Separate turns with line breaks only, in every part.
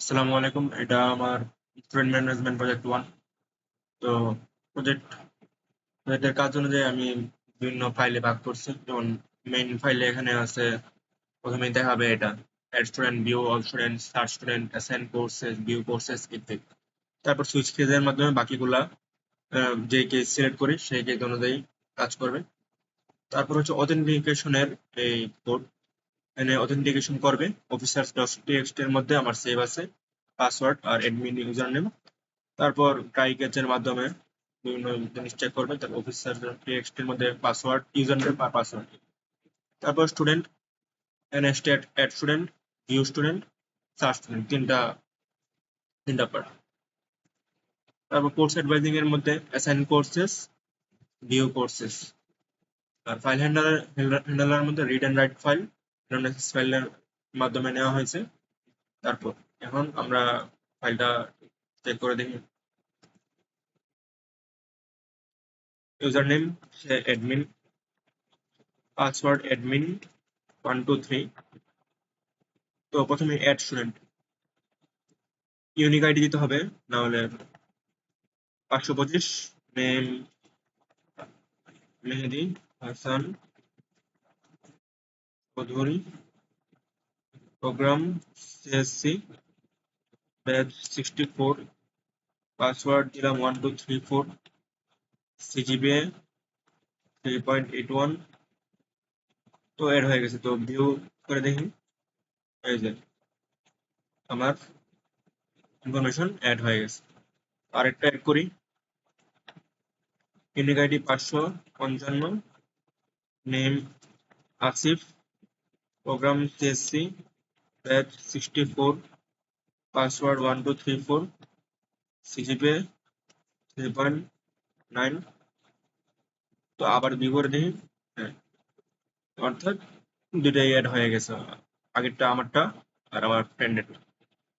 আসসালামু আলাইকুম। এটা আমার স্টুডেন্ট ম্যানেজমেন্ট প্রজেক্ট 1। তো প্রজেক্ট প্রজেক্টের কাজ অনুযায়ী আমি বিভিন্ন ফাইলে ভাগ করছি। যেমন মেইন ফাইলে এখানে আছে, প্রথমেই দেখাবে এটা add student, view all student, search student, assign courses, view courses ইত্যাদি। তারপর সুইচ কেজের মাধ্যমে বাকিগুলা যে কেস সিলেক্ট করি সেই কেস অনুযায়ী কাজ করবে। তারপর হচ্ছে অথেন্টিকেশনের এই কোড, এখানে অথেন্টিকেশন করবে। অফিসার্স ডট টিএক্সটি এর মধ্যে আমার সেভ আছে পাসওয়ার্ড আর অ্যাডমিন ইউজার নেম। তারপর ট্রাই ক্যাচের মাধ্যমে বিভিন্ন জিনিস চেক করবে। তারপর অফিসার টেক্সট এর মধ্যে পাসওয়ার্ড, ইউজার নেম আর পাসওয়ার্ড। তারপর স্টুডেন্ট, এখানে state add student, view student, search student, তিনটা তিনটা পার্ট। তারপর কোর্স অ্যাডভাইজিং এর মধ্যে অ্যাসাইন কোর্সেস, ভিউ কোর্সেস। আর ফাইল হ্যান্ডলারের মধ্যে রিড এন্ড রাইট ফাইল, ফাইলের মাধ্যমে নেওয়া হয়েছে। তারপর এখন আমরা ফাইলটা চেক করে দেখি। ইউজার নেম সে অ্যাডমিন, পাসওয়ার্ড অ্যাডমিন 123। তো প্রথমে অ্যাড স্টুডেন্ট, ইউনিক আইডি দিতে হবে, না হলে 525। Name Mehedi Hasan Chowdhury, program CSC, batch 64, password দিলাম 1234, সিজিপিএ 3.81। তো অ্যাড হয়ে গেছে। তো ভিউ করে দেখি, এই যে আমার ইনফরমেশন অ্যাড হয়ে গেছে। আরেকটা অ্যাড করি, unique ID 555, name Asif, program CSC, batch 64, password 1234, CGPA 3.9। তো আবার ভিউ করে দেখি, হ্যাঁ, অর্থাৎ দুটাই অ্যাড হয়ে গেছে, আগেরটা আমারটা আর আমার ফ্রেন্ডেরটা।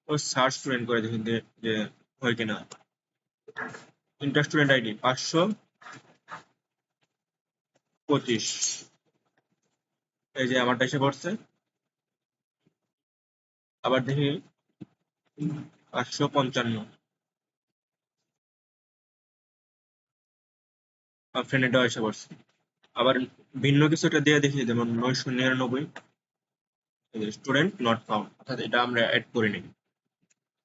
তো সার্চ স্টুডেন্ট করে দেখি যে হয় কিনা। ইন্টার স্টুডেন্ট আইডি 525, এই যে আমারটা এসে পড়ছে। আবার দেখি 555, ফ্রেন্ডেরটাও এসে পড়ছে। আবার ভিন্ন কিছু একটা দিয়ে দেখি, যেমন 999, স্টুডেন্ট নট ফাউন্ড, অর্থাৎ এটা আমরা অ্যাড করিনি।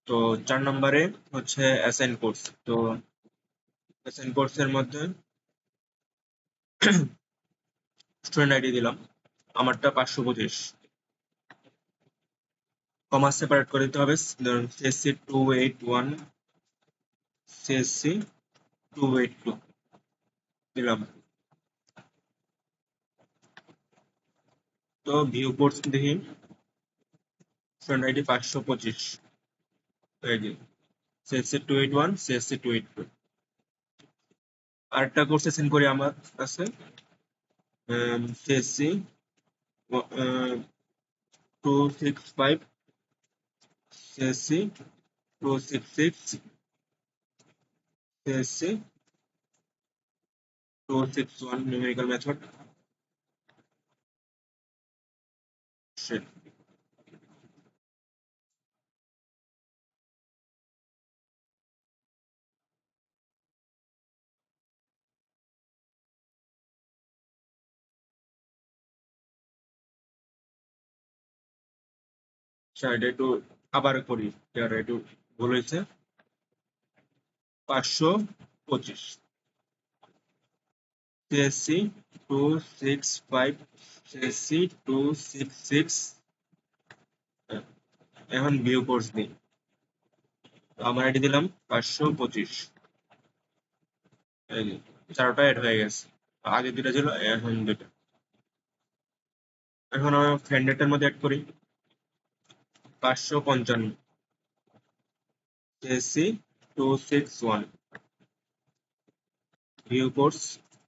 তো 4 নম্বরে হচ্ছে অ্যাসাইন কোর্স। তো অ্যাসাইন কোর্সের মধ্যে স্টুডেন্ট আইডি দিলাম, আমারটা 525, কমা সেপারেট করে দিতে হবে। ধরুন সিএসসি 281, সিএসসি 282 দিলাম। তো ভিউ কোর্স দেখি, স্টুডেন্ট আইডি 525, এই যে সিএসসি 281, সিএসসি 282। আরেকটা কোর্স অ্যাসাইন করি আমার কাছে, CSC 265, CSC 266, CSC 261, numerical method। Shit. আচ্ছা, এটা একটু আবার করি, এটা একটু ভুল হয়েছে। 525, সিএসসি 265, সিএসসি 266। এখন ভিউ কোর্স দিই, আমার আইডি দিলাম 525, এই যে চারটা অ্যাড হয়ে গেছে। আগে দুটা ছিল, এখন দুটা। এখন আমি ফ্রেন্ডেরটার মধ্যে অ্যাড করি, 555, সিএসসি 261, ভিউ কোর্স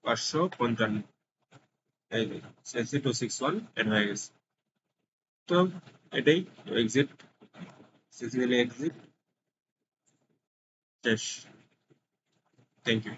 555, এই যে সিএসসি 261 অ্যাড হয়ে গেছে। তো এটাই এক্সিট, সিসিএল এক্সিট, শেষ। Thank you.